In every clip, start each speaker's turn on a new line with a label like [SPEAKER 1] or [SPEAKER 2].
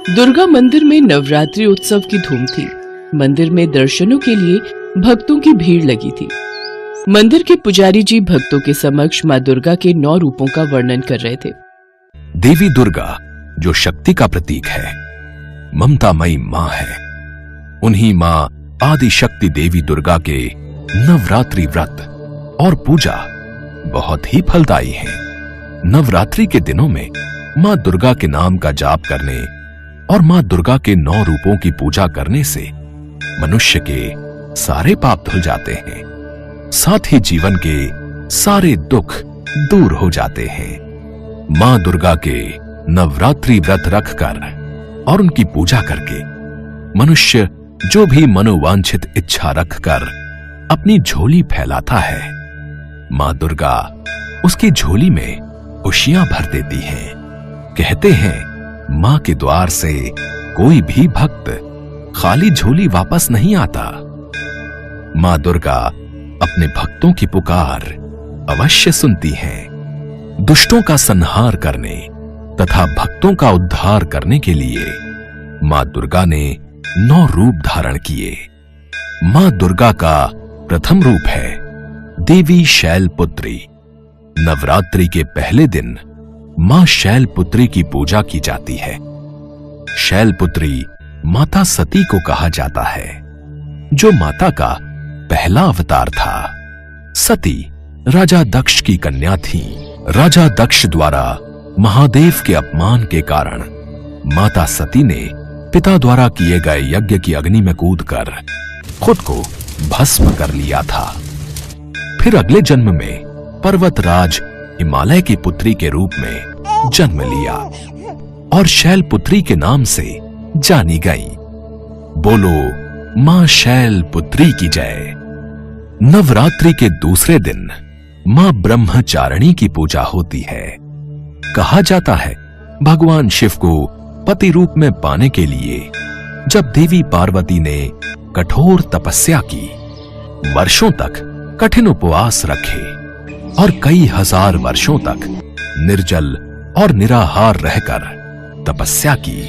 [SPEAKER 1] दुर्गा मंदिर में नवरात्रि उत्सव की धूम थी। मंदिर में दर्शनों के लिए भक्तों की भीड़ लगी थी। मंदिर के पुजारी जी भक्तों के समक्ष मां दुर्गा के 9 रूपों का वर्णन कर रहे थे।
[SPEAKER 2] देवी दुर्गा जो शक्ति का प्रतीक है, ममतामयी मां है। उन्हीं मां आदि शक्ति देवी दुर्गा के नवरात्रि व्रत और पूजा बहुत ही फलदायी है। नवरात्रि के दिनों में मां दुर्गा के नाम का जाप करने और मां दुर्गा के 9 रूपों की पूजा करने से मनुष्य के सारे पाप धुल जाते हैं, साथ ही जीवन के सारे दुख दूर हो जाते हैं। मां दुर्गा के नवरात्रि व्रत रखकर और उनकी पूजा करके मनुष्य जो भी मनोवांछित इच्छा रखकर अपनी झोली फैलाता है, मां दुर्गा उसकी झोली में खुशियां भर देती हैं। कहते हैं मां के द्वार से कोई भी भक्त खाली झोली वापस नहीं आता। मां दुर्गा अपने भक्तों की पुकार अवश्य सुनती हैं। दुष्टों का संहार करने तथा भक्तों का उद्धार करने के लिए मां दुर्गा ने 9 रूप धारण किए। मां दुर्गा का प्रथम रूप है देवी शैलपुत्री। नवरात्रि के पहले दिन मां शैलपुत्री की पूजा की जाती है। शैलपुत्री माता सती को कहा जाता है, जो माता का पहला अवतार था। सती राजा दक्ष की कन्या थी। राजा दक्ष द्वारा महादेव के अपमान के कारण माता सती ने पिता द्वारा किए गए यज्ञ की अग्नि में कूदकर खुद को भस्म कर लिया था। फिर अगले जन्म में पर्वतराज हिमालय की पुत्री के रूप में जन्म लिया और शैलपुत्री के नाम से जानी गई। बोलो मां शैलपुत्री की जय। नवरात्रि के दूसरे दिन मां ब्रह्मचारिणी की पूजा होती है। कहा जाता है भगवान शिव को पति रूप में पाने के लिए जब देवी पार्वती ने कठोर तपस्या की, वर्षों तक कठिन उपवास रखे और कई हजार वर्षों तक निर्जल और निराहार रहकर तपस्या की,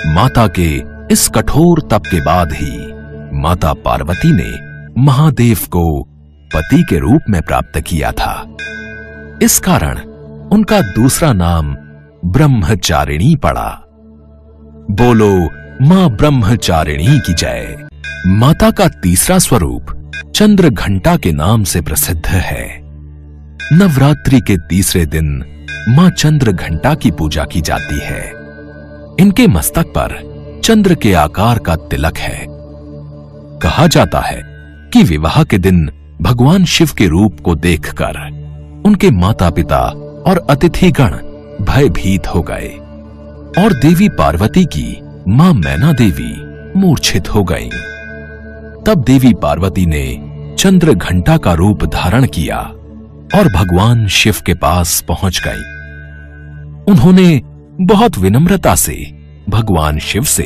[SPEAKER 2] माता के इस कठोर तप के बाद ही माता पार्वती ने महादेव को पति के रूप में प्राप्त किया था। इस कारण उनका दूसरा नाम ब्रह्मचारिणी पड़ा। बोलो मां ब्रह्मचारिणी की जय। माता का तीसरा स्वरूप चंद्र घंटा के नाम से प्रसिद्ध है। नवरात्रि के तीसरे दिन मां चंद्र घंटा की पूजा की जाती है। इनके मस्तक पर चंद्र के आकार का तिलक है। कहा जाता है कि विवाह के दिन भगवान शिव के रूप को देखकर उनके माता पिता और अतिथिगण भयभीत हो गए और देवी पार्वती की मां मैना देवी मूर्छित हो गईं। तब देवी पार्वती ने चंद्र घंटा का रूप धारण किया और भगवान शिव के पास पहुंच गई। उन्होंने बहुत विनम्रता से भगवान शिव से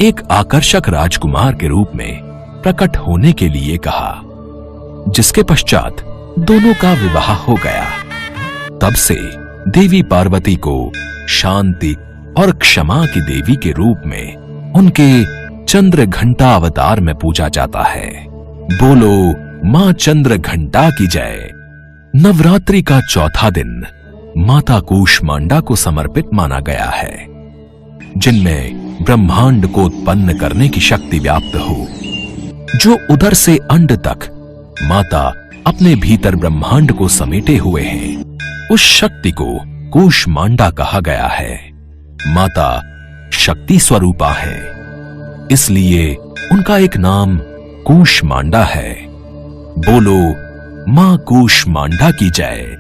[SPEAKER 2] एक आकर्षक राजकुमार के रूप में प्रकट होने के लिए कहा, जिसके पश्चात दोनों का विवाह हो गया। तब से देवी पार्वती को शांति और क्षमा की देवी के रूप में उनके चंद्र घंटा अवतार में पूजा जाता है। बोलो मां चंद्र घंटा की जय। नवरात्रि का चौथा दिन माता कूष्मांडा को समर्पित माना गया है, जिनमें ब्रह्मांड को उत्पन्न करने की शक्ति व्याप्त हो। जो उदर से अंड तक माता अपने भीतर ब्रह्मांड को समेटे हुए हैं, उस शक्ति को कूष्मांडा कहा गया है। माता शक्ति स्वरूपा है, इसलिए उनका एक नाम कूष्मांडा है। बोलो मां कूष्मांडा की जय।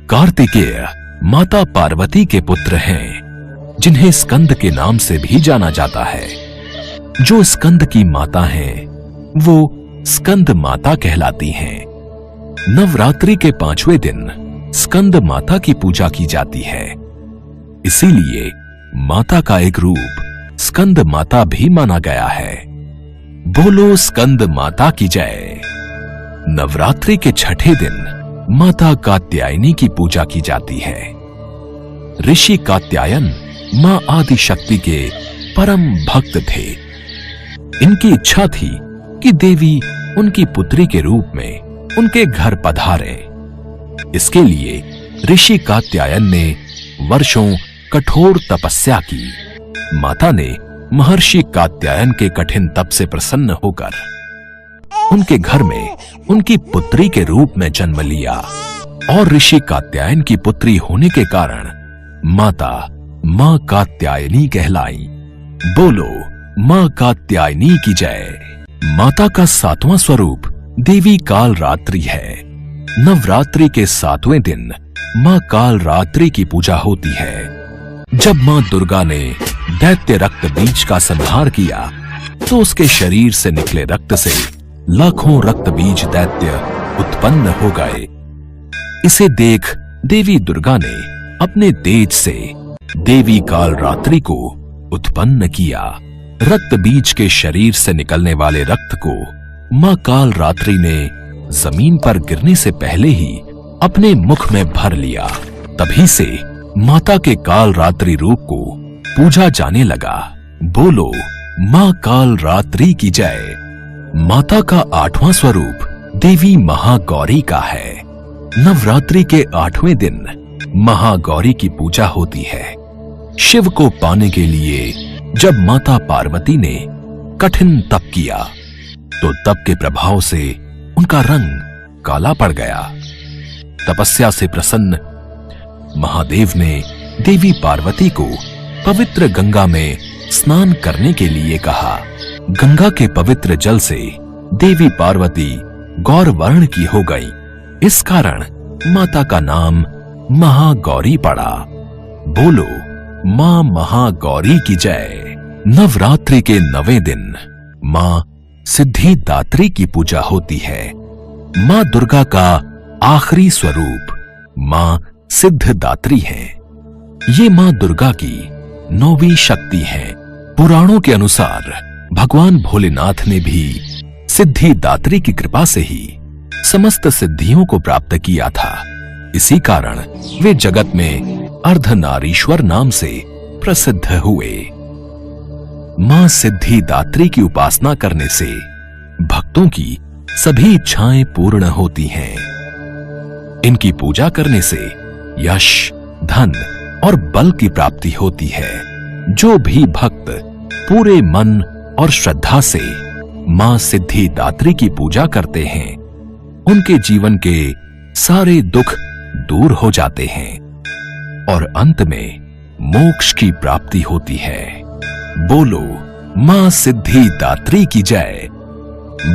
[SPEAKER 2] कार्तिकेय माता पार्वती के पुत्र हैं, जिन्हें स्कंद के नाम से भी जाना जाता है। जो स्कंद की माता हैं, वो स्कंद माता कहलाती हैं। नवरात्रि के 5वें दिन स्कंद माता की पूजा की जाती है। इसीलिए माता का एक रूप स्कंद माता भी माना गया है। बोलो स्कंद माता की जय। नवरात्रि के 6ठे दिन माता कात्यायनी की पूजा की जाती है। ऋषि कात्यायन मां आदि शक्ति के परम भक्त थे। इनकी इच्छा थी कि देवी उनकी पुत्री के रूप में उनके घर पधारे। इसके लिए ऋषि कात्यायन ने वर्षों कठोर तपस्या की। माता ने महर्षि कात्यायन के कठिन तप से प्रसन्न होकर उनके घर में उनकी पुत्री के रूप में जन्म लिया और ऋषि कात्यायन की पुत्री होने के कारण माता मां कात्यायनी कहलाई। बोलो मां कात्यायनी की जय। माता का 7वां स्वरूप देवी कालरात्रि है। नवरात्रि के 7वें दिन मां कालरात्रि की पूजा होती है। जब मां दुर्गा ने दैत्य रक्त बीज का संहार किया तो उसके शरीर से निकले रक्त से लाखों रक्त बीज दैत्य उत्पन्न हो गए। इसे देख देवी दुर्गा ने अपने तेज से देवी कालरात्रि को उत्पन्न किया। रक्त बीज के शरीर से निकलने वाले रक्त को मां कालरात्रि ने जमीन पर गिरने से पहले ही अपने मुख में भर लिया। तभी से माता के कालरात्रि रूप को पूजा जाने लगा। बोलो मां कालरात्रि की जय। माता का 8वां स्वरूप देवी महागौरी का है। नवरात्रि के 8वें दिन महागौरी की पूजा होती है। शिव को पाने के लिए जब माता पार्वती ने कठिन तप किया तो तप के प्रभाव से उनका रंग काला पड़ गया। तपस्या से प्रसन्न महादेव ने देवी पार्वती को पवित्र गंगा में स्नान करने के लिए कहा। गंगा के पवित्र जल से देवी पार्वती गौर वर्ण की हो गई। इस कारण माता का नाम महागौरी पड़ा। बोलो मां महागौरी की जय। नवरात्रि के 9वें दिन मां सिद्धिदात्री की पूजा होती है। मां दुर्गा का आखिरी स्वरूप मां सिद्धिदात्री है। ये मां दुर्गा की 9वीं शक्ति है। पुराणों के अनुसार भगवान भोलेनाथ ने भी सिद्धिदात्री की कृपा से ही समस्त सिद्धियों को प्राप्त किया था। इसी कारण वे जगत में अर्धनारीश्वर नाम से प्रसिद्ध हुए। मां सिद्धिदात्री की उपासना करने से भक्तों की सभी इच्छाएं पूर्ण होती हैं। इनकी पूजा करने से यश, धन और बल की प्राप्ति होती है। जो भी भक्त पूरे मन और श्रद्धा से मां सिद्धिदात्री की पूजा करते हैं उनके जीवन के सारे दुख दूर हो जाते हैं और अंत में मोक्ष की प्राप्ति होती है। बोलो मां सिद्धिदात्री की जय।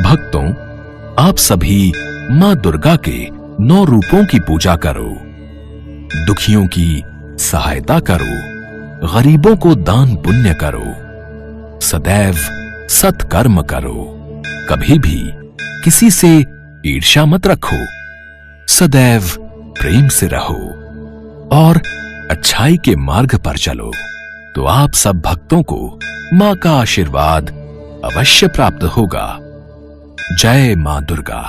[SPEAKER 2] भक्तों, आप सभी मां दुर्गा के 9 रूपों की पूजा करो। दुखियों की सहायता करो, गरीबों को दान पुण्य करो, सदैव सत्कर्म करो, कभी भी किसी से ईर्ष्या मत रखो, सदैव प्रेम से रहो और अच्छाई के मार्ग पर चलो तो आप सब भक्तों को मां का आशीर्वाद अवश्य प्राप्त होगा। जय मां दुर्गा।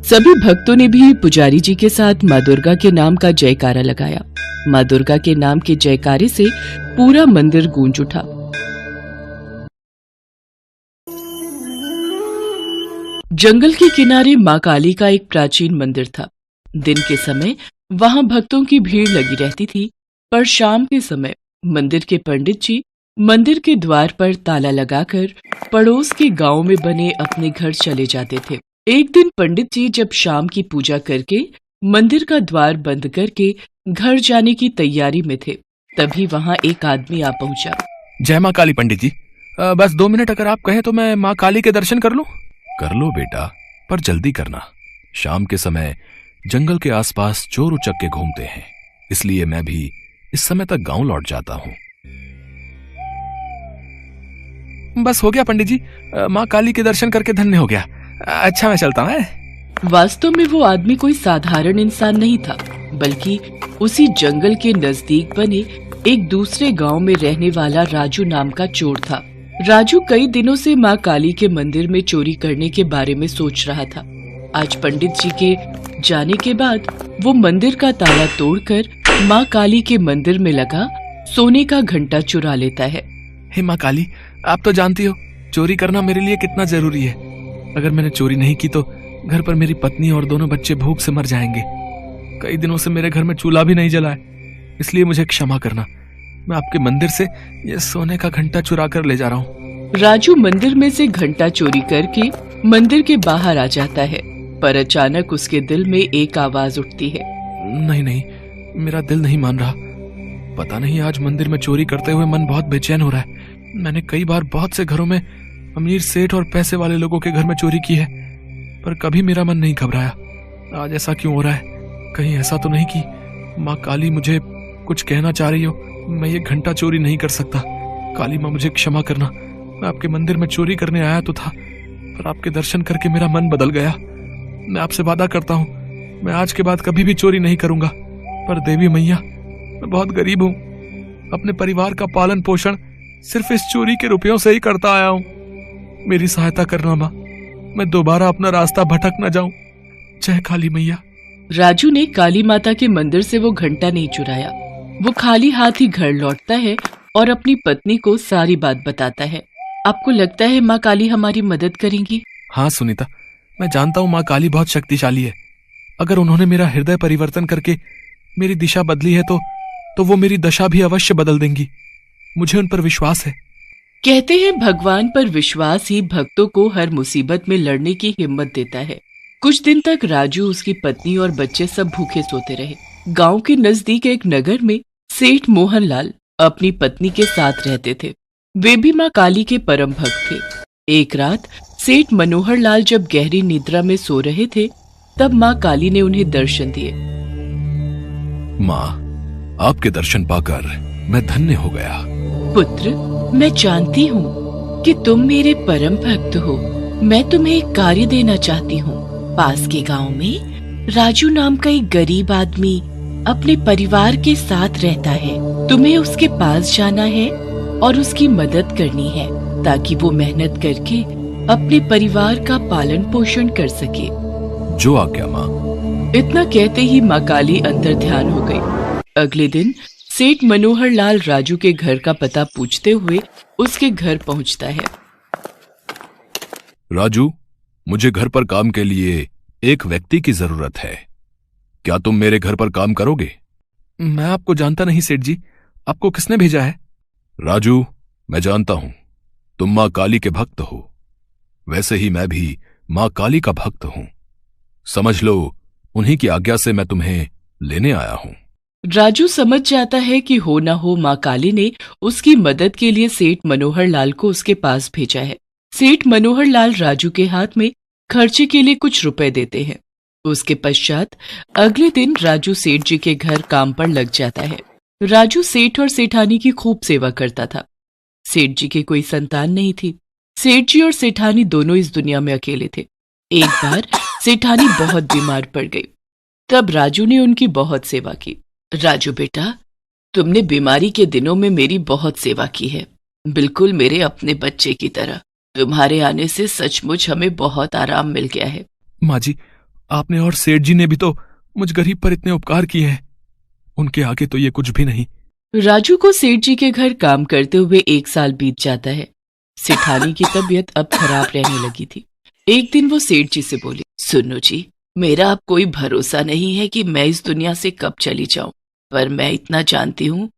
[SPEAKER 1] सभी भक्तों ने भी पुजारी जी के साथ मां दुर्गा के नाम का जयकारा लगाया। मां दुर्गा के नाम के जयकारे से पूरा मंदिर गूंज उठा। जंगल के किनारे मां काली का एक प्राचीन मंदिर था। दिन के समय वहां भक्तों की भीड़ लगी रहती थी, पर शाम के समय मंदिर के पंडित जी मंदिर के द्वार पर ताला लगाकर पड़ोस के गांव में बने अपने घर चले जाते थे। एक दिन पंडित जी जब शाम की पूजा करके मंदिर का द्वार बंद करके घर जाने की तैयारी में थे, तभी वहां एक आदमी आ पहुंचा।
[SPEAKER 2] जय मां काली पंडित जी, बस 2 मिनट अगर आप कहें तो मैं मां काली के दर्शन कर लूं। कर लो बेटा, पर जल्दी करना। शाम के समय जंगल के आसपास चोर उचक्के घूमते हैं, इसलिए मैं भी इस समय तक गांव लौट जाता हूं। बस हो गया पंडित जी, मां काली के दर्शन करके धन्य हो गया। अच्छा मैं चलता हूं।
[SPEAKER 1] वास्तव में वो आदमी कोई साधारण इंसान नहीं था, बल्कि उसी जंगल के नजदीक बने एक दूसरे गांव में रहने वाला राजू नाम का चोर था। राजू कई दिनों से मां काली के मंदिर में चोरी करने के बारे में सोच रहा था। आज पंडित जी के जाने के बाद वो मंदिर का ताला तोड़कर मां काली के मंदिर में लगा सोने का घंटा चुरा लेता है।
[SPEAKER 2] हे माँ काली, आप तो जानती हो चोरी करना मेरे लिए कितना जरूरी है। अगर मैंने चोरी नहीं की तो घर पर मेरी पत्नी और दोनों बच्चे भूख से मर जाएंगे। कई दिनों से मेरे घर में चूल्हा भी नहीं जला है, इसलिए मुझे क्षमा करना। मैं आपके मंदिर से ये सोने का घंटा चुरा कर ले जा रहा हूँ।
[SPEAKER 1] राजू मंदिर में से घंटा चोरी करके मंदिर के बाहर आ जाता है, पर अचानक उसके दिल में एक आवाज उठती है।
[SPEAKER 2] नहीं नहीं, मेरा दिल नहीं मान रहा। पता नहीं आज मंदिर में चोरी करते हुए मन बहुत बेचैन हो रहा है। मैंने कई बार बहुत से घरों में अमीर सेठ और पैसे वाले लोगों के घर में चोरी की है, पर कभी मेरा मन नहीं घबराया। आज ऐसा क्यों हो रहा है? कहीं ऐसा तो नहीं कि माँ काली मुझे कुछ कहना चाह रही हो? मैं ये घंटा चोरी नहीं कर सकता। काली माँ मुझे क्षमा करना। मैं आपके मंदिर में चोरी करने आया तो था, पर आपके दर्शन करके मेरा मन बदल गया। मैं आपसे वादा करता हूँ, मैं आज के बाद कभी भी चोरी नहीं करूंगा। पर देवी मैया, मैं बहुत गरीब हूँ। अपने परिवार का पालन पोषण सिर्फ इस चोरी के रुपयों से ही करता आया हूँ। मेरी सहायता करना माँ, मैं दोबारा अपना रास्ता भटक न जाऊं। जय काली मैया।
[SPEAKER 1] राजू ने काली माता के मंदिर से वो घंटा नहीं चुराया। वो खाली हाथ ही घर लौटता है और अपनी पत्नी को सारी बात बताता है। आपको लगता है माँ काली हमारी मदद करेंगी?
[SPEAKER 2] हाँ सुनीता, मैं जानता हूँ माँ काली बहुत शक्तिशाली है। अगर उन्होंने मेरा हृदय परिवर्तन करके मेरी दिशा बदली है तो वो मेरी दशा भी अवश्य बदल देंगी। मुझे उन पर विश्वास है।
[SPEAKER 1] कहते हैं भगवान पर विश्वास ही भक्तों को हर मुसीबत में लड़ने की हिम्मत देता है। कुछ दिन तक राजू, उसकी पत्नी और बच्चे सब भूखे सोते रहे। गांव के नजदीक एक नगर में सेठ मोहनलाल अपनी पत्नी के साथ रहते थे। वे भी माँ काली के परम भक्त थे। एक रात सेठ मनोहर लाल जब गहरी निद्रा में सो रहे थे, तब माँ काली ने उन्हें दर्शन दिए।
[SPEAKER 2] माँ, आपके दर्शन पाकर मैं धन्य हो गया।
[SPEAKER 1] पुत्र, मैं जानती हूँ कि तुम मेरे परम भक्त हो। मैं तुम्हें एक कार्य देना चाहती हूँ। पास के गांव में राजू नाम का एक गरीब आदमी अपने परिवार के साथ रहता है। तुम्हें उसके पास जाना है और उसकी मदद करनी है, ताकि वो मेहनत करके अपने परिवार का पालन पोषण कर सके।
[SPEAKER 2] जो आज्ञा माँ।
[SPEAKER 1] इतना कहते ही माँ काली अंतर ध्यान हो गई। अगले दिन सेठ मनोहर लाल राजू के घर का पता पूछते हुए उसके घर पहुंचता है।
[SPEAKER 2] राजू, मुझे घर पर काम के लिए एक व्यक्ति की जरूरत है। क्या तुम मेरे घर पर काम करोगे? मैं आपको जानता नहीं सेठ जी, आपको किसने भेजा है? राजू, मैं जानता हूं तुम माँ काली के भक्त हो। वैसे ही मैं भी माँ काली का भक्त हूं। समझ लो, उन्हीं की आज्ञा से मैं तुम्हें लेने आया हूं।
[SPEAKER 1] राजू समझ जाता है कि हो ना हो माँ काली ने उसकी मदद के लिए सेठ मनोहर लाल को उसके पास भेजा है। सेठ मनोहर लाल राजू के हाथ में खर्चे के लिए कुछ रुपए देते हैं। उसके पश्चात अगले दिन राजू सेठ जी के घर काम पर लग जाता है। राजू सेठ और सेठानी की खूब सेवा करता था। सेठ जी के कोई संतान नहीं थी। सेठ जी और सेठानी दोनों इस दुनिया में अकेले थे। एक बार सेठानी बहुत बीमार पड़ गई, तब राजू ने उनकी बहुत सेवा की। राजू बेटा, तुमने बीमारी के दिनों में मेरी बहुत सेवा की है, बिल्कुल मेरे अपने बच्चे की तरह। तुम्हारे आने से सचमुच हमें बहुत आराम मिल गया है।
[SPEAKER 2] माँ जी, आपने और सेठ जी ने भी तो मुझ गरीब पर इतने उपकार किए हैं, उनके आगे तो ये कुछ भी नहीं।
[SPEAKER 1] राजू को सेठ जी के घर काम करते हुए 1 साल बीत जाता है। सेठानी की तबीयत अब खराब रहने लगी थी। एक दिन वो सेठ जी से बोली, सुनो जी, मेरा अब कोई भरोसा नहीं है कि मैं इस दुनिया से कब चली जाऊं, पर मैं इतना जानती हूँ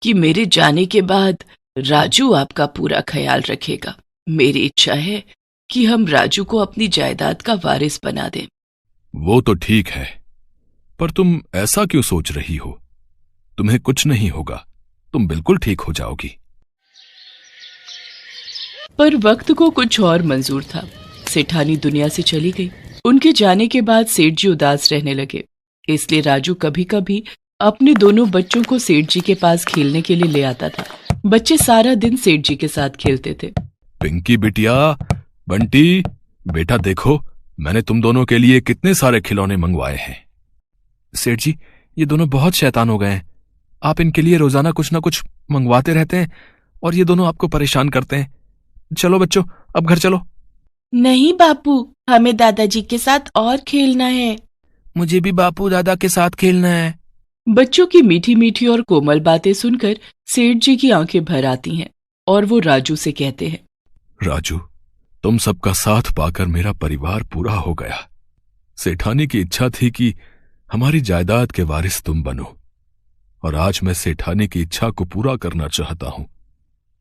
[SPEAKER 1] कि मेरे जाने के बाद राजू आपका पूरा ख्याल रखेगा। मेरी इच्छा है कि हम राजू को अपनी जायदाद का वारिस बना दें।
[SPEAKER 2] वो तो ठीक है, पर तुम ऐसा क्यों सोच रही हो? तुम्हें कुछ नहीं होगा, तुम बिल्कुल ठीक हो जाओगी।
[SPEAKER 1] पर वक्त को कुछ और मंजूर था। सेठानी दुनिया से चली गई। उनके जाने के बाद सेठ जी उदास रहने लगे, इसलिए राजू कभी कभी अपने दोनों बच्चों को सेठ जी के पास खेलने के लिए ले आता था। बच्चे सारा दिन सेठ जी के साथ खेलते थे।
[SPEAKER 2] पिंकी बिटिया, बंटी बेटा, देखो मैंने तुम दोनों के लिए कितने सारे खिलौने मंगवाए हैं। सेठ जी, ये दोनों बहुत शैतान हो गए हैं। आप इनके लिए रोजाना कुछ ना कुछ मंगवाते रहते हैं और ये दोनों आपको परेशान करते हैं। चलो बच्चों, अब घर चलो।
[SPEAKER 1] नहीं बापू, हमें दादाजी के साथ और खेलना है।
[SPEAKER 2] मुझे भी बापू दादा के साथ खेलना है।
[SPEAKER 1] बच्चों की मीठी मीठी और कोमल बातें सुनकर सेठ जी की आंखें भर आती हैं और वो राजू से कहते हैं,
[SPEAKER 2] राजू, तुम सबका साथ पाकर मेरा परिवार पूरा हो गया। सेठानी की इच्छा थी कि हमारी जायदाद के वारिस तुम बनो, और आज मैं सेठानी की इच्छा को पूरा करना चाहता हूं।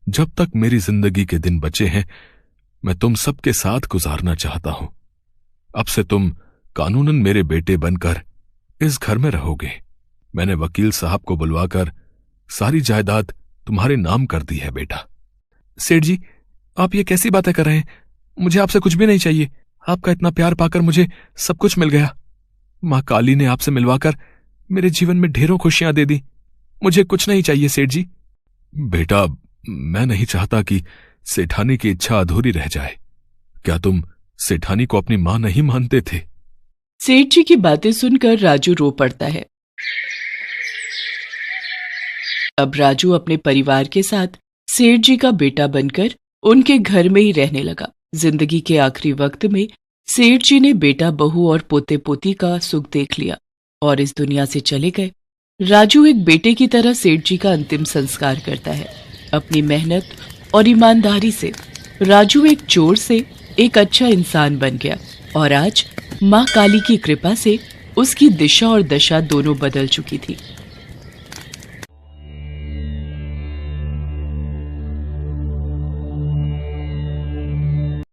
[SPEAKER 2] जब तक मेरी जिंदगी के दिन बचे हैं, मैं तुम सबके साथ गुजारना चाहता हूं। अब से तुम कानूनन मेरे बेटे बनकर इस घर में रहोगे। मैंने वकील साहब को बुलवाकर सारी जायदाद तुम्हारे नाम कर दी है बेटा। सेठ जी, आप ये कैसी बातें कर रहे हैं? मुझे आपसे कुछ भी नहीं चाहिए। आपका इतना प्यार पाकर मुझे सब कुछ मिल गया। मां काली ने आपसे मिलवाकर मेरे जीवन में ढेरों खुशियां दे दी। मुझे कुछ नहीं चाहिए सेठ जी। बेटा, मैं नहीं चाहता कि सेठानी की इच्छा अधूरी रह जाए। क्या तुम सेठानी को अपनी मां नहीं मानते थे?
[SPEAKER 1] सेठ जी की बातें सुनकर राजू रो पड़ता है। अब राजू अपने परिवार के साथ सेठ जी का बेटा बनकर उनके घर में ही रहने लगा। जिंदगी के आखिरी वक्त में सेठ जी ने बेटा बहू और पोते पोती का सुख देख लिया और इस दुनिया से चले गए। राजू एक बेटे की तरह सेठ जी का अंतिम संस्कार करता है। अपनी मेहनत और ईमानदारी से राजू एक चोर से एक अच्छा इंसान बन गया और आज मां काली की कृपा से उसकी दिशा और दशा दोनों बदल चुकी थी।